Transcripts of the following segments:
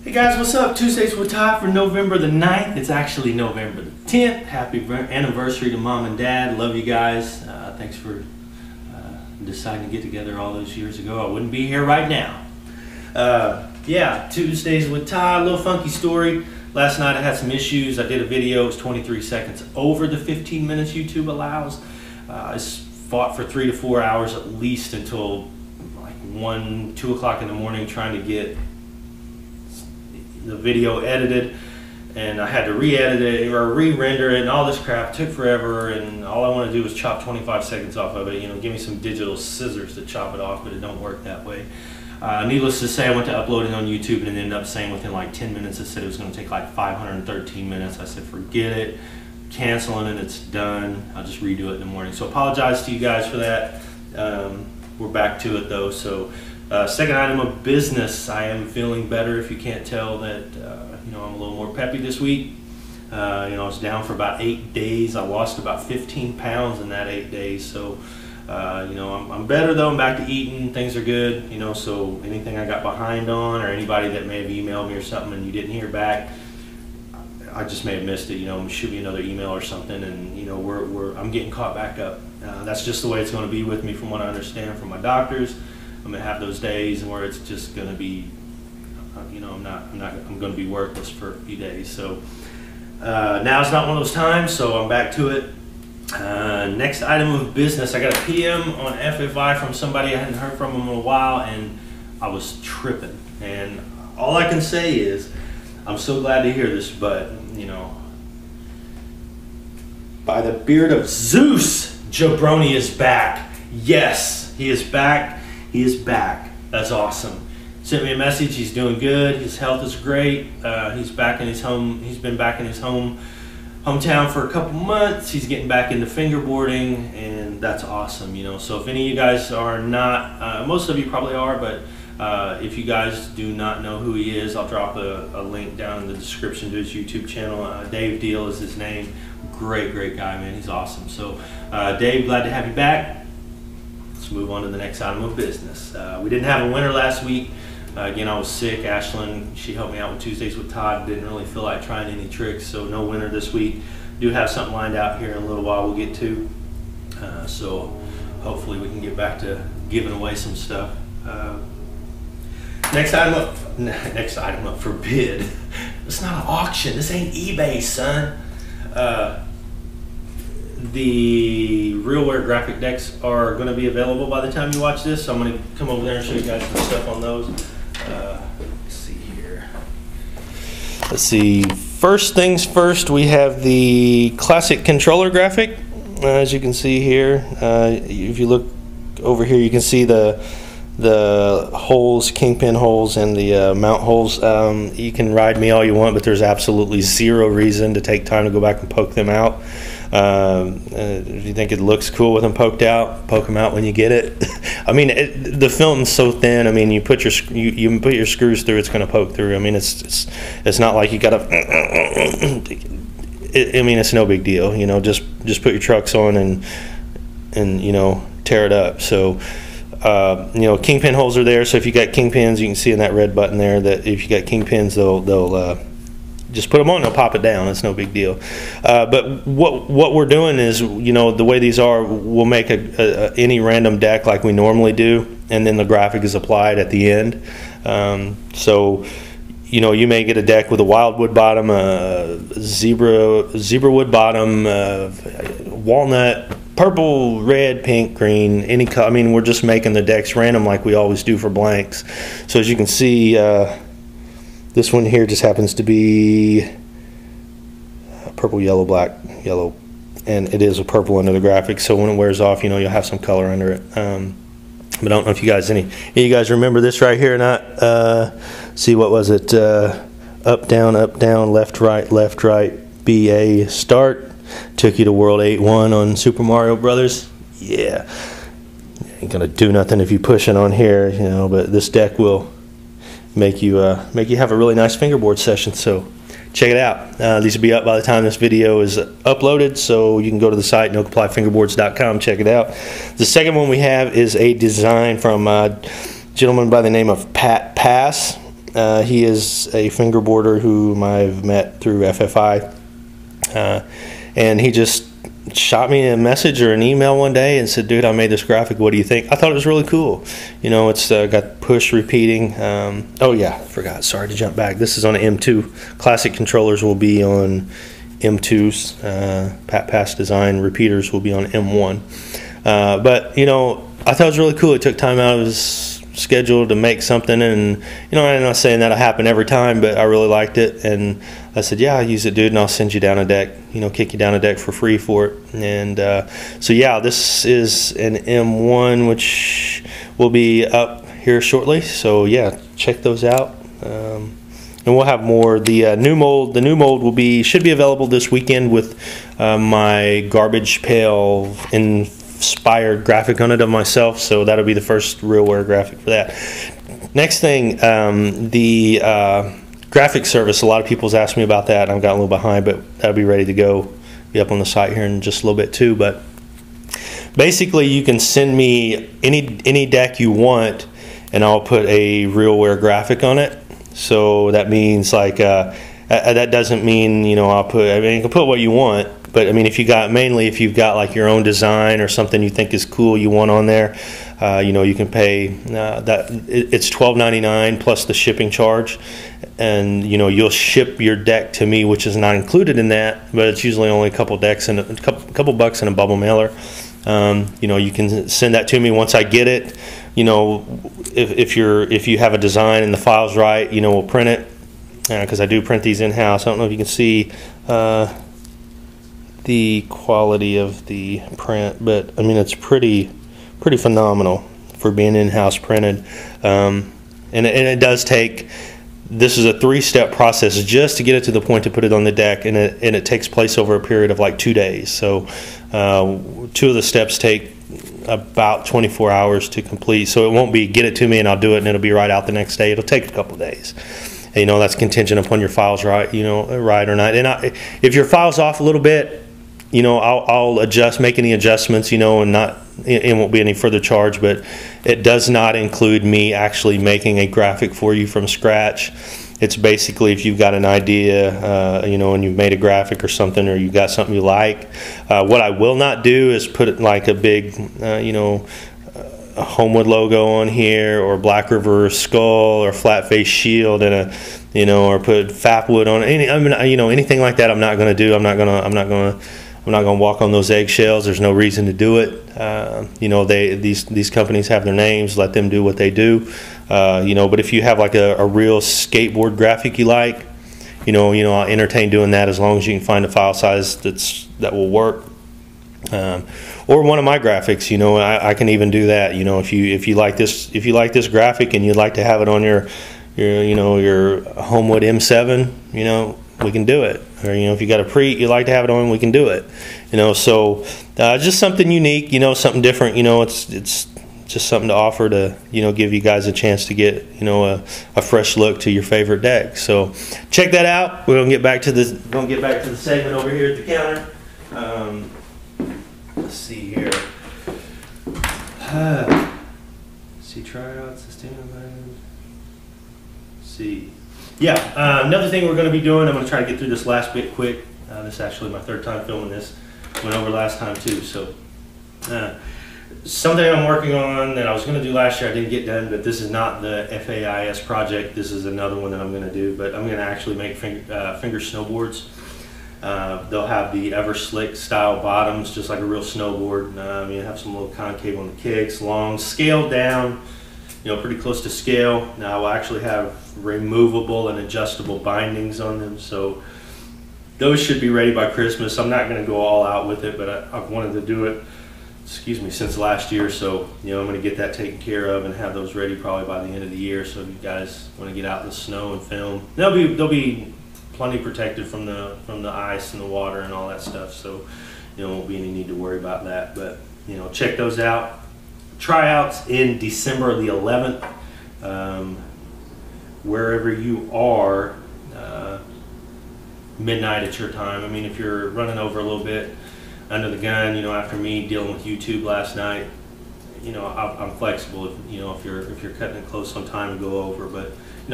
Hey guys, what's up? Tuesdays with Todd for November the 9th. It's actually November the 10th. Happy anniversary to Mom and Dad. Love you guys. Thanks for deciding to get together all those years ago. I wouldn't be here right now. Yeah, Tuesdays with Todd, a little funky story. Last night I had some issues. I did a video. It was 23 seconds over the 15 minutes YouTube allows. I fought for 3 to 4 hours at least until like 1, 2 o'clock in the morning trying to get the video edited, and I had to re-edit it or re-render it and all this crap. It took forever, and all I want to do is chop 25 seconds off of it. You know, give me some digital scissors to chop it off, but it don't work that way. Needless to say, I went to upload it on YouTube and it ended up saying within like 10 minutes it said it was going to take like 513 minutes. I said forget it, canceling it, it's done. I'll just redo it in the morning. So apologize to you guys for that. We're back to it though. So second item of business, I am feeling better. If you can't tell that, you know, I'm a little more peppy this week. You know, I was down for about 8 days. I lost about 15 pounds in that 8 days. So, you know, I'm better though. I'm back to eating. Things are good. You know, so anything I got behind on, or anybody that may have emailed me or something and you didn't hear back, I just may have missed it. You know, shoot me another email or something, and you know, I'm getting caught back up. That's just the way it's going to be with me, from what I understand from my doctors. I'm gonna have those days where it's just gonna be, you know, I'm gonna be worthless for a few days. So now's not one of those times. So I'm back to it. Next item of business, I got a PM on FFI from somebody I hadn't heard from in a while, and I was tripping. And all I can say is, I'm so glad to hear this, but you know, by the beard of Zeus, Jabroni is back. Yes, he is back. He is back. That's awesome. Sent me a message. He's doing good. His health is great. He's back in his home. He's been back in his hometown for a couple months. He's getting back into fingerboarding, and that's awesome. You know, so if any of you guys are not, most of you probably are, but if you guys do not know who he is, I'll drop a link down in the description to his YouTube channel. Dave Deal is his name. Great guy, man. He's awesome. So, Dave, glad to have you back. Let's move on to the next item of business. We didn't have a winner last week. Again, I was sick. Ashlyn, she helped me out with Tuesdays with Todd. Didn't really feel like trying any tricks, so no winner this week. Do have something lined out here in a little while we'll get to. So hopefully we can get back to giving away some stuff. Next item up for bid. It's not an auction. This ain't eBay, son. The RealWear graphic decks are going to be available by the time you watch this, so I'm going to come over there and show you guys some stuff on those. Let's see here. Let's see. First things first, we have the classic controller graphic. As you can see here, if you look over here, you can see the holes, kingpin holes, and the mount holes. You can ride me all you want, but there's absolutely zero reason to take time to go back and poke them out. If you think it looks cool with them poked out, poke them out when you get it. I mean, the film's so thin. I mean, you put your screws through, it's going to poke through. I mean, it's not like you got to. I mean, it's no big deal. You know, just put your trucks on and you know, tear it up. So. You know, kingpin holes are there, so if you got kingpins, you can see in that red button there that if you got kingpins, they'll just put them on, they'll pop it down. It's no big deal. But what we're doing is, you know, the way these are, we'll make any random deck like we normally do, and then the graphic is applied at the end. So, you know, you may get a deck with a wildwood bottom, zebra wood bottom, walnut, purple, red, pink, green, any color. I mean, we're just making the decks random like we always do for blanks. So as you can see, this one here just happens to be purple, yellow, black, yellow, and it is a purple under the graphic. So when it wears off, you know, you'll have some color under it. But I don't know if you guys, any of you guys remember this right here or not. See, what was it? Up, down, left, right, BA, start. Took you to World 8-1 on Super Mario Brothers. Yeah, ain't gonna do nothing if you push it on here, you know. But this deck will make you have a really nice fingerboard session. So check it out. These will be up by the time this video is uploaded, so you can go to the site nocomplyfingerboards.com, check it out. The second one we have is a design from a gentleman by the name of Pat Pass. He is a fingerboarder whom I've met through FFI, and he just shot me a message or an email one day and said, dude, I made this graphic, what do you think? I thought it was really cool. You know, it's got push repeating. Oh yeah, forgot, sorry to jump back. This is on an M2. Classic controllers will be on M2s. Past design repeaters will be on M1. But you know, I thought it was really cool. He took time out of his schedule to make something, and you know, I'm not saying that'll happen every time, but I really liked it, and I said, yeah, I'll use it, dude, and I'll send you down a deck, you know, kick you down a deck for free for it. And so yeah, this is an M1 which will be up here shortly, so yeah, check those out. And we'll have more. The new mold should be available this weekend with my garbage pail inspired graphic on it of myself, so that'll be the first real wear graphic for that. Next thing, the graphic service, a lot of people's asked me about that. I've got a little behind, but that'll be ready to go, be up on the site here in just a little bit too. But basically you can send me any deck you want and I'll put a real wear graphic on it. So that means like that doesn't mean, you know, I mean, you can put what you want, but I mean, if you've got like your own design or something you think is cool you want on there, you know, you can pay it's $12.99 plus the shipping charge, and you know, you'll ship your deck to me, which is not included in that, but it's usually only a couple decks and a couple bucks in a bubble mailer. You know, you can send that to me once I get it. You know, if you have a design and the file's right, you know, we'll print it, because I do print these in-house. I don't know if you can see the quality of the print, but I mean, it's pretty phenomenal for being in-house printed. And it does take, this is a 3-step process just to get it to the point to put it on the deck, and it takes place over a period of like 2 days. So 2 of the steps take about 24 hours to complete. So it won't be get it to me and I'll do it and it'll be right out the next day. It'll take a couple days. And, you know, that's contingent upon your files right, you know, right or not. And if your file's off a little bit, you know, I'll make any adjustments, you know, and it won't be any further charge, but it does not include me actually making a graphic for you from scratch. It's basically if you've got an idea, you know, and you've made a graphic or something, or you've got something you like. What I will not do is put it like a big, you know, a Homewood logo on here, or Black River skull, or flat face shield, and a, you know, or put Fapwood on it. I mean, you know, anything like that, I'm not going to do. I'm not going to walk on those eggshells. There's no reason to do it. You know, these companies have their names. Let them do what they do. You know, but if you have like a real skateboard graphic you like, you know, I'll entertain doing that as long as you can find a file size that will work. Or one of my graphics, you know, I can even do that. You know, if you like this graphic and you'd like to have it on your Homewood M7, you know, we can do it. Or, you know, if you got a Preet you like to have it on, we can do it. You know, so just something unique, you know, something different. You know, it's just something to offer to, you know, give you guys a chance to get, you know, a fresh look to your favorite deck. So check that out. We're gonna get back to the segment over here at the counter. Let's see here. See tryouts. See. Yeah, another thing we're going to be doing, I'm going to try to get through this last bit quick. This is actually my 3rd time filming this. Went over last time too. So something I'm working on that I was going to do last year I didn't get done, but this is not the FAIS project. This is another one that I'm going to do, but I'm going to actually make finger snowboards. They'll have the Ever-Slick style bottoms, just like a real snowboard. You have some little concave on the kicks, long, scaled down, you know, pretty close to scale. Now I will actually have removable and adjustable bindings on them, so those should be ready by Christmas. I'm not going to go all out with it, but I've wanted to do it, since last year. So, you know, I'm going to get that taken care of and have those ready probably by the end of the year. So if you guys want to get out in the snow and film, they'll be plenty protected from the ice and the water and all that stuff. So, you know, won't be any need to worry about that. But, you know, check those out. Tryouts in December the 11th. Wherever you are, midnight at your time. I mean, if you're running over a little bit under the gun, you know, after me dealing with YouTube last night, I'm flexible. If you're cutting it close on time to go over, but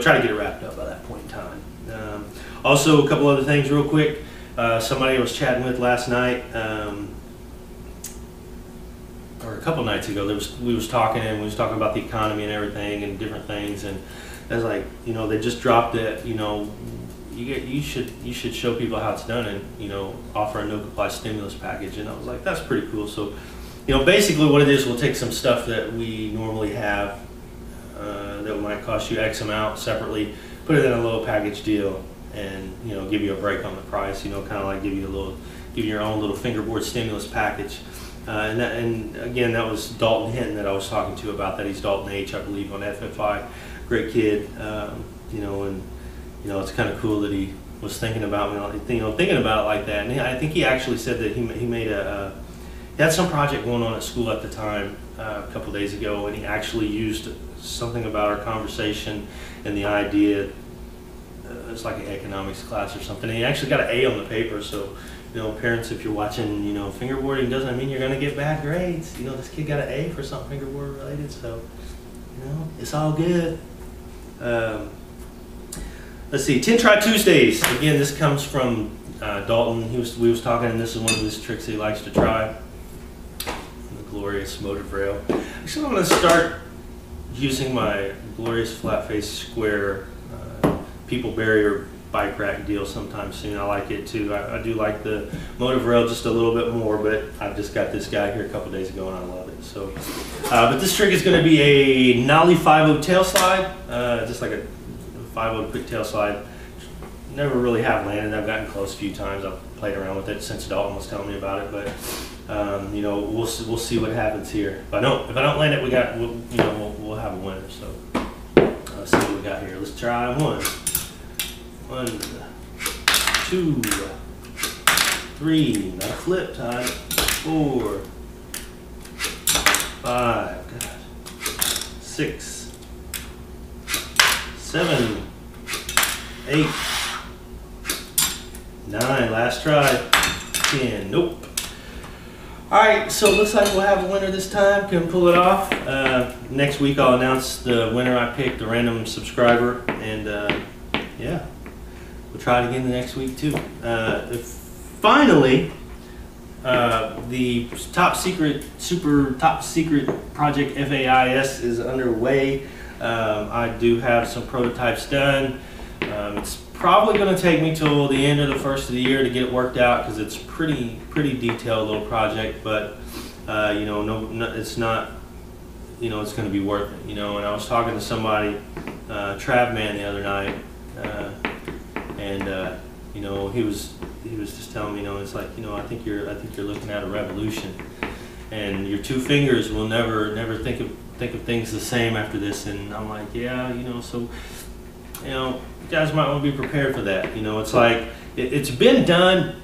try to get it wrapped up by that point in time. Also, a couple other things real quick. Somebody I was chatting with last night, or a couple nights ago, we was talking about the economy and everything and different things, and I was like, they just dropped it. You should show people how it's done, and offer a no-comply stimulus package. And I was like, that's pretty cool. So, basically what it is, we'll take some stuff that we normally have that might cost you X amount separately, put it in a little package deal, and give you a break on the price. Kind of like give you your own little fingerboard stimulus package. And again, that was Dalton Hinton that I was talking to about that. He's Dalton H, I believe, on FFI. Great kid, and it's kind of cool that he was thinking about thinking about it like that. And I think he actually said that he made he had some project going on at school at the time a couple days ago, and he actually used something about our conversation and the idea. It's like an economics class or something. And he actually got an A on the paper. So, parents, if you're watching, fingerboarding doesn't mean you're going to get bad grades. This kid got an A for something fingerboard related. So, it's all good. Let's see, 10 Try Tuesdays. Again, this comes from Dalton. We was talking, and this is one of his tricks he likes to try. The glorious motive rail. Actually, I'm going to start using my glorious flat face square people barrier bike rack deal sometime soon. I like it too. I do like the motive rail just a little bit more, but I just got this guy here a couple days ago and I love it. So, but this trick is going to be a nollie 5/0 tail slide, just like a 5/0 quick tail slide. Never really have landed. I've gotten close a few times. I've played around with it since Dalton was telling me about it, but we'll see what happens here. If I don't land it, we'll have a winner. So let's see what we got here. Let's try one. 1, 2, 3, not a flip, Todd. 4, 5, 6, 7, 8, 9, last try, 10, nope. Alright, so it looks like we'll have a winner this time, can pull it off. Next week I'll announce the winner I picked, the random subscriber, and yeah. We'll try it again the next week too. Finally, the super top secret project FAIS is underway. I do have some prototypes done. It's probably going to take me till the end of the first of the year to get it worked out because it's pretty detailed little project. But it's not. It's going to be worth it. And I was talking to somebody, Trav Man, the other night. And he was just telling me, it's like, I think you're looking at a revolution, and your two fingers will never think of things the same after this. And I'm like, yeah, so you guys might want to be prepared for that. It's like it's been done,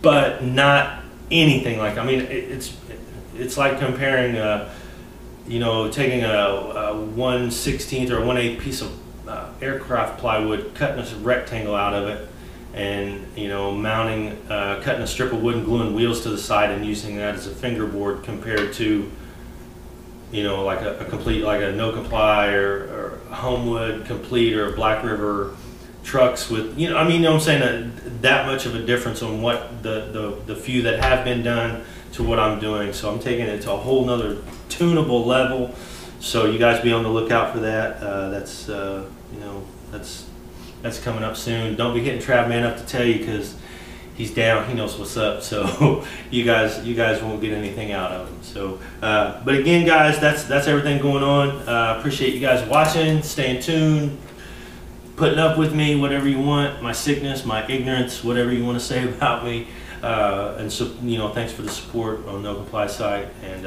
but not anything like. I mean, it's like comparing, taking a 1/16 or a 1/8 piece of aircraft plywood, cutting a rectangle out of it, and mounting, cutting a strip of wood and gluing wheels to the side and using that as a fingerboard, compared to like a complete, like a no comply or Homewood complete or Black River trucks with I'm saying that much of a difference on what the few that have been done to what I'm doing. So I'm taking it to a whole nother tunable level. So you guys be on the lookout for that. That's coming up soon. Don't be hitting Trav Man up to tell you, because he's down. He knows what's up. So you guys won't get anything out of him. So, but again, guys, that's everything going on. Appreciate you guys watching, staying tuned, putting up with me, whatever you want. My sickness, my ignorance, whatever you want to say about me. And so thanks for the support on No Comply site, and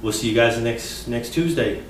we'll see you guys next Tuesday.